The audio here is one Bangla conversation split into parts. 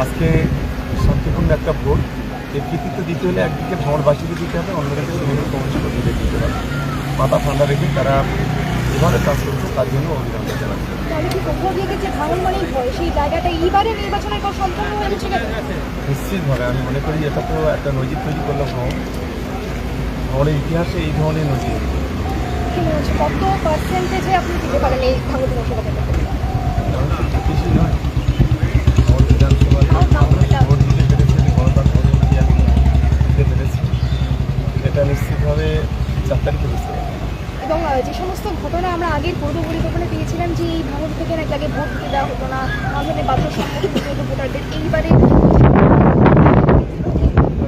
আজকে শান্তিপূর্ণ একটা ভোট, এর কৃতিত্ব দিতে হলে একদিকে ভাঙড়বাসীকে দিতে হবে, অন্যদিকে তৃণমূল কংগ্রেসকে দিতে হবে। মাথা ঠান্ডা রেখে তারা যেভাবে কাজ করছে তার জন্য অভিনন্দন জানাচ্ছি। নিশ্চিতভাবে আমি মনে করি এটা তো একটা নজির তৈরি করলো ভাঙড়ের ইতিহাসে এই ধরনের নজির। কত পার্সেন্টেজে আপনি দিতে পারেন এই ভাঙড় বিধানসভা বেশি নয়, ভাঙড় বিধানসভায় ভোট দিতে পেরেছি, গণতন্ত্র অনুযায়ী আমি দিতে পেরেছি, এটা নিশ্চিতভাবে 4 তারিখে বুঝতে পারবো। এবং যে সমস্ত ঘটনা আমরা আগের পূর্ব পরিকল্পনা পেয়েছিলাম যে এই ভাঙড় থেকে নাকি আগে ভোট দিতে দেওয়া হতো না, আমাদের বাধ্য সম্মুখীন হতে হতো ভোটারদের, এইবারে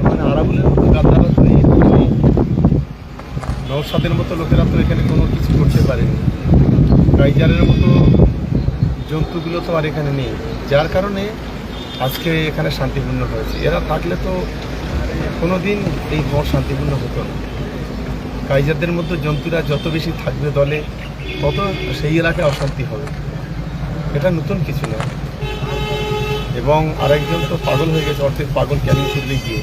মানে আরাবুলের মতো গাদ্দারা তো এই নওশাদের মতো লোকেরা তো এখানে কোনো কিছু করতে পারেনি, কাইজারের মতো জন্তুগুলো তো আর এখানে নেই, যার কারণে আজকে এখানে শান্তিপূর্ণ হয়েছে। এরা থাকলে তো কোনো দিন এই ভোট শান্তিপূর্ণ হতো না। কাইজারদের মধ্যে জন্তুরা যত বেশি থাকবে দলে, তত সেই এলাকায় অশান্তি হবে, এটা নতুন কিছু নয়। এবং আরেকজন তো পাগল হয়ে গেছে, অর্ধেক পাগল ক্যানিং ছুটলে গিয়ে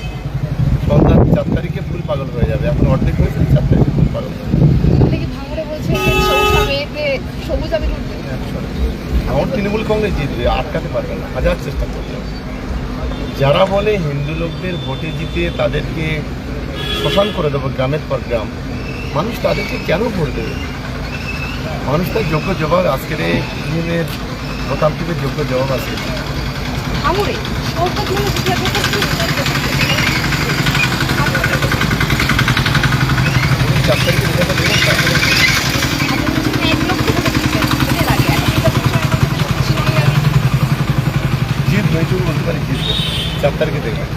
সন্ধ্যা 4 তারিখে ফুল পাগল হয়ে যাবে, এখন অর্ধেক হয়েছে, 4 তারিখে ফুল পাগল হয়ে যাবে। আমার তৃণমূল কংগ্রেস জিতবে, আটকাতে পারবে না, হাজার চেষ্টা করতে হবে। যারা বলে হিন্দু লোকদের ভোটে জিতে তাদেরকে শ্মশান করে দেবো গ্রামের পর গ্রাম, মানুষ তাদেরকে কেন ভোট দেবে? মানুষ তার যোগ্য জবাব, আজকের এই দিনের ভোটারদের যোগ্য জবাব আছে। 4 তারিখে রেজাল্ট দেবেন, তারপরে জিত হয়েছে বলতে পারি, জিতবে 4 তারিখে দেখবেন।